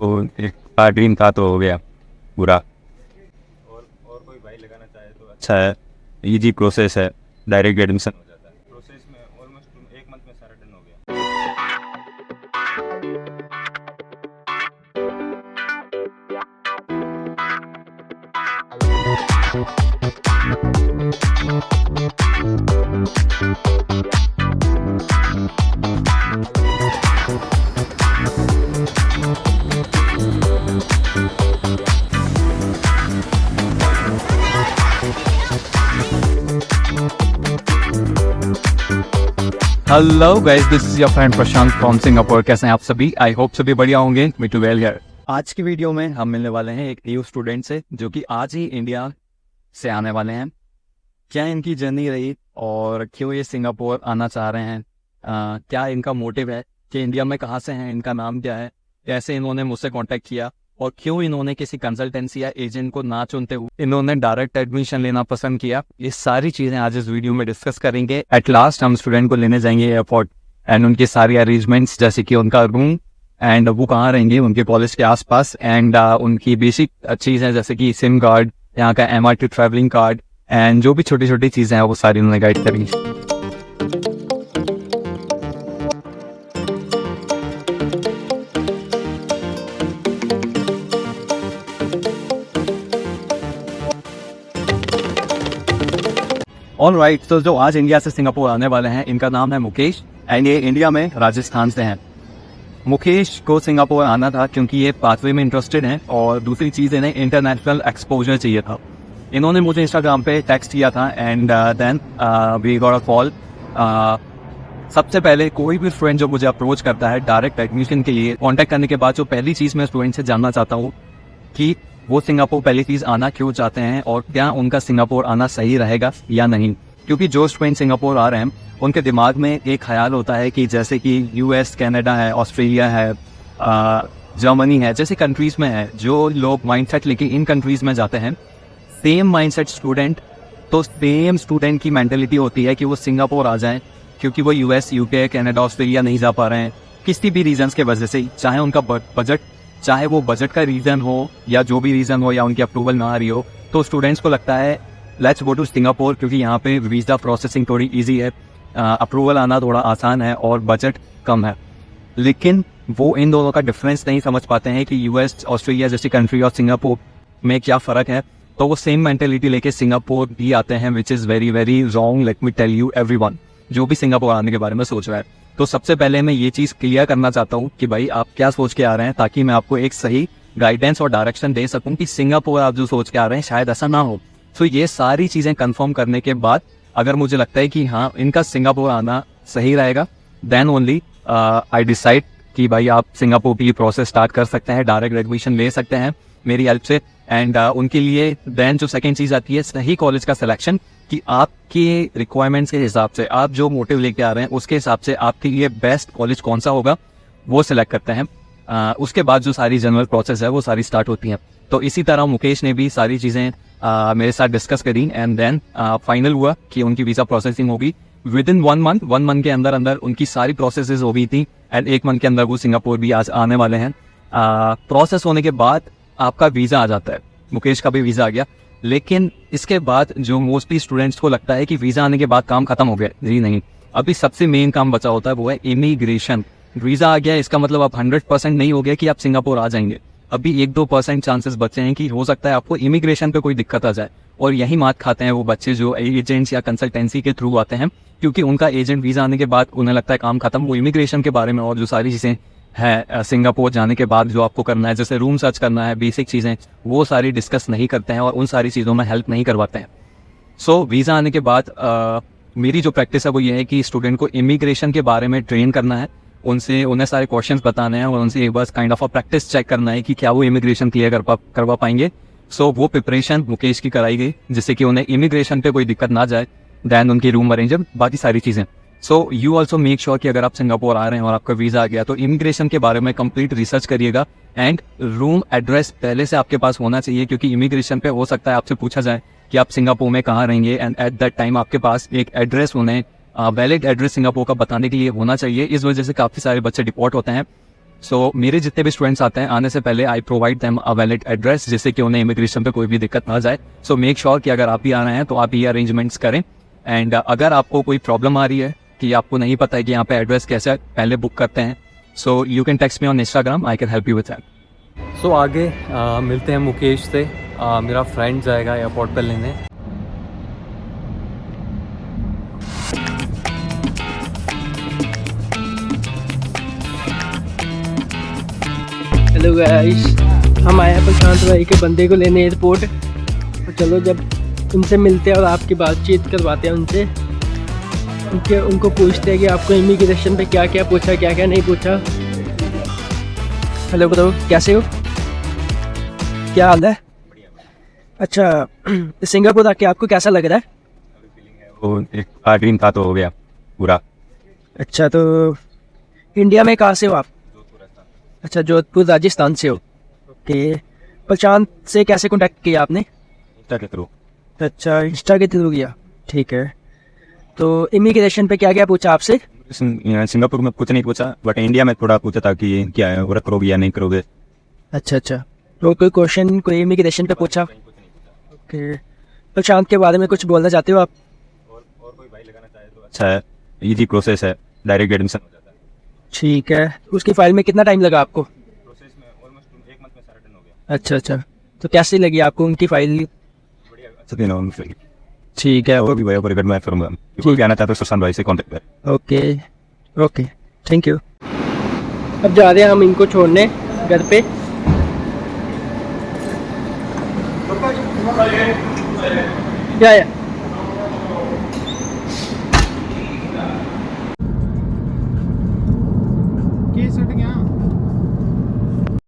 तो एक ड्रीम था तो हो गया पूरा। और कोई भाई लगाना चाहे तो अच्छा है, इजी प्रोसेस है, डायरेक्ट एडमिशन हो जाता है। प्रोसेस में ऑलमोस्ट 1 मंथ में सारा डन हो गया। Hello guys, this is your friend Prashant from Singapore. कैसे हैं आप सभी? आई होप सभी बढ़िया होंगे। Me too well here. आज की वीडियो में हम मिलने वाले हैं एक न्यू स्टूडेंट से जो कि आज ही इंडिया से आने वाले हैं। क्या इनकी जर्नी रही और क्यों ये सिंगापुर आना चाह रहे हैं, क्या इनका मोटिव है, कि इंडिया में कहाँ से हैं, इनका नाम क्या है, कैसे इन्होंने मुझसे कांटेक्ट किया और क्यों इन्होंने किसी कंसल्टेंसी या एजेंट को ना चुनते हुए इन्होंने डायरेक्ट एडमिशन लेना पसंद किया। ये सारी चीज़ें आज इस वीडियो में डिस्कस करेंगे। एट लास्ट हम स्टूडेंट को लेने जाएंगे एयरपोर्ट एंड उनकी सारी अरेंजमेंट्स, जैसे कि उनका रूम एंड वो कहाँ रहेंगे उनके कॉलेज के आसपास, एंड उनकी बेसिक चीज़ें जैसे कि सिम कार्ड, यहाँ का MRT ट्रैवलिंग कार्ड एंड जो भी छोटी छोटी चीज़ें हैं वो सारी उन्होंने गाइड करेंगे। ऑलराइट, तो जो आज इंडिया से सिंगापुर आने वाले हैं इनका नाम है मुकेश एंड ये इंडिया में राजस्थान से हैं। मुकेश को सिंगापुर आना था क्योंकि ये पाथवे में इंटरेस्टेड हैं और दूसरी चीज़ इन्हें इंटरनेशनल एक्सपोजर चाहिए था। इन्होंने मुझे इंस्टाग्राम पे टेक्स्ट किया था and then we got a call. सबसे पहले कोई भी स्टूडेंट जो मुझे अप्रोच करता है डायरेक्ट एडमिशन के लिए, कॉन्टैक्ट करने के बाद जो पहली चीज़ मैं स्टूडेंट से जानना चाहता हूँ कि वो सिंगापुर पहली चीज़ आना क्यों चाहते हैं और क्या उनका सिंगापुर आना सही रहेगा या नहीं। क्योंकि जो स्टूडेंट सिंगापुर आ रहे हैं उनके दिमाग में एक ख्याल होता है कि जैसे कि US, कनाडा है, ऑस्ट्रेलिया है, जर्मनी है, जैसे कंट्रीज़ में है, जो लोग माइंडसेट लेके इन कंट्रीज़ में जाते हैं, सेम माइंडसेट स्टूडेंट, तो सेम स्टूडेंट की मेंटेलिटी होती है कि वो सिंगापुर आ जाएं क्योंकि वो US, UK, कनाडा, ऑस्ट्रेलिया नहीं जा पा रहे हैं किसी भी रीजंस के वजह से, चाहे उनका बजट, चाहे वो बजट का रीज़न हो या जो भी रीज़न हो या उनकी अप्रूवल ना आ रही हो, तो स्टूडेंट्स को लगता है लेट्स गो टू सिंगापुर क्योंकि यहाँ पे वीज़ा प्रोसेसिंग थोड़ी इजी है, अप्रूवल आना थोड़ा आसान है और बजट कम है। लेकिन वो इन दोनों का डिफरेंस नहीं समझ पाते हैं कि US, ऑस्ट्रेलिया जैसी कंट्री और सिंगापुर में क्या फ़र्क है। तो वो सेम मेंटेलिटी लेके सिंगापुर भी आते हैं, which is very very wrong. Let me tell you everyone जो भी सिंगापुर आने के बारे में सोच रहा है। तो सबसे पहले मैं ये चीज़ क्लियर करना चाहता हूँ कि भाई आप क्या सोच के आ रहे हैं, ताकि मैं आपको एक सही गाइडेंस और डायरेक्शन दे सकूँ कि सिंगापुर आप जो सोच के आ रहे हैं शायद ऐसा ना हो। तो ये सारी चीज़ें कंफर्म करने के बाद अगर मुझे लगता है कि हाँ इनका सिंगापुर आना सही रहेगा, देन ओनली आई डिसाइड कि भाई आप सिंगापुर की प्रोसेस स्टार्ट कर सकते हैं, डायरेक्ट एडमिशन ले सकते हैं मेरी हेल्प से। एंड उनके लिए देन जो सेकेंड चीज़ आती है सही कॉलेज का सिलेक्शन, कि आपके रिक्वायरमेंट्स के हिसाब से, आप जो मोटिव लेके आ रहे हैं उसके हिसाब से आपके लिए बेस्ट कॉलेज कौन सा होगा वो सिलेक्ट करते हैं। उसके बाद जो सारी जनरल प्रोसेस है वो सारी स्टार्ट होती हैं। तो इसी तरह मुकेश ने भी सारी चीज़ें मेरे साथ डिस्कस करी एंड देन फाइनल हुआ कि उनकी वीज़ा प्रोसेसिंग होगी विद इन 1 मंथ। 1 मंथ के अंदर अंदर उनकी सारी प्रोसेसेस हो गई थी एंड 1 मंथ के अंदर वो सिंगापुर भी आज आने वाले हैं। प्रोसेस होने के बाद आपका वीज़ा आ जाता है, मुकेश का भी वीज़ा आ गया। लेकिन इसके बाद जो मोस्टली स्टूडेंट्स को लगता है कि वीज़ा आने के बाद काम खत्म हो गया, जी नहीं, अभी सबसे मेन काम बचा होता है वो है इमिग्रेशन। वीज़ा आ गया इसका मतलब अब 100% नहीं हो गया कि आप सिंगापुर आ जाएंगे, अभी 1-2% चांसेस बचे हैं कि हो सकता है आपको इमिग्रेशन पे कोई दिक्कत आ जाए। और यही मात खाते हैं वो बच्चे जो एजेंट्स या कंसल्टेंसी के थ्रू आते हैं, क्योंकि उनका एजेंट वीज़ा आने के बाद उन्हें लगता है काम खत्म। वो इमिग्रेशन के बारे में और जो सारी चीज़ें हैं सिंगापुर जाने के बाद जो आपको करना है, जैसे रूम सर्च करना है, बेसिक चीज़ें, वो सारी डिस्कस नहीं करते हैं और उन सारी चीज़ों में हेल्प नहीं करवाते हैं। सो वीज़ा आने के बाद मेरी जो प्रैक्टिस है वो ये है कि स्टूडेंट को इमिग्रेशन के बारे में ट्रेन करना है, उन्हें सारे क्वेश्चंस बताने हैं और उनसे एक बार kind of a practice check करना है कि क्या वो इमिग्रेशन क्लियर करवा पाएंगे। सो वो प्रिपरेशन मुकेश की कराई गई जिससे कि उन्हें इमिग्रेशन पे कोई दिक्कत ना जाए, दैन उनकी रूम अरेंजमेंट, बाकी सारी चीज़ें। So you also make sure कि अगर आप सिंगापुर आ रहे हैं और आपका वीज़ा आ गया तो इमिग्रेशन के बारे में कंप्लीट रिसर्च करिएगा एंड रूम एड्रेस पहले से आपके पास होना चाहिए, क्योंकि इमिग्रेशन पे हो सकता है आपसे पूछा जाए कि आप सिंगापुर में कहाँ रहेंगे एंड एट दैट टाइम आपके पास एक एड्रेस होने, वैलिड एड्रेस सिंगापुर का बताने के लिए होना चाहिए। इस वजह से काफ़ी सारे बच्चे डिपोर्ट होते हैं सो मेरे जितने भी स्टूडेंट्स आते हैं आने से पहले I provide them a valid address, जिससे कि उन्हें इमिग्रेशन पे कोई भी दिक्कत ना जाए. सो मेक श्योर कि अगर आप भी आ रहे हैं तो आप ये अरेंजमेंट्स करें. एंड अगर आपको कोई प्रॉब्लम आ रही है कि आपको नहीं पता है कि यहाँ पे एड्रेस कैसे है, पहले बुक करते हैं. So you can text me on Instagram, I can help you with that. So आगे मिलते हैं मुकेश से. मेरा फ्रेंड जाएगा एयरपोर्ट पर लेने. हेलो गाइस, हम आए हैं प्रशांत भाई के बंदे को लेने एयरपोर्ट. तो चलो जब उनसे मिलते हैं और आपकी बातचीत करवाते हैं उनसे. उनको पूछते हैं कि आपको इमिग्रेशन पे क्या क्या पूछा, क्या क्या नहीं पूछा. हेलो ब्रो, कैसे हो? क्या हाल है? अच्छा, सिंगापुर आके आपको कैसा लग रहा है? वो एक ड्रीम था तो हो गया पूरा. अच्छा, तो इंडिया में कहाँ से हो आप? अच्छा, जोधपुर राजस्थान से हो. ओके. प्रशांत से कैसे कांटेक्ट किया आपने? इंस्टा के थ्रू. अच्छा, इंस्टा के थ्रू किया. ठीक है. तो इमिग्रेशन पे क्या क्या पूछा आपसे? सिंगापुर में कुछ नहीं पूछा, बट इंडिया में थोड़ा पूछा था कि क्या है, वर्क करोगे या नहीं करोगे. अच्छा अच्छा. तो कोई क्वेश्चन कोई इमिग्रेशन पे पूछा? ओके. प्रशांत के बारे में कुछ बोलना चाहते हो आप? और कोई भाई लगाना चाहे तो अच्छा है. इजी प्रोसेस है, डायरेक्ट एडमिशन हो जाता है. ठीक है. उसकी फाइल में कितना टाइम लगा आपको? प्रोसेस में ऑलमोस्ट 1 मंथ में सारा डन हो गया. अच्छा अच्छा. तो कैसी लगी आपको उनकी फाइल? बढ़िया, अच्छा दिन हो फिर. ठीक है. और भी भाई पर मैं करूँगा. कोई भी आना चाहता है तो सुशांत भाई से कॉन्टेक्ट करें. Okay okay, thank you. अब जा रहे हैं हम इनको छोड़ने घर पे. या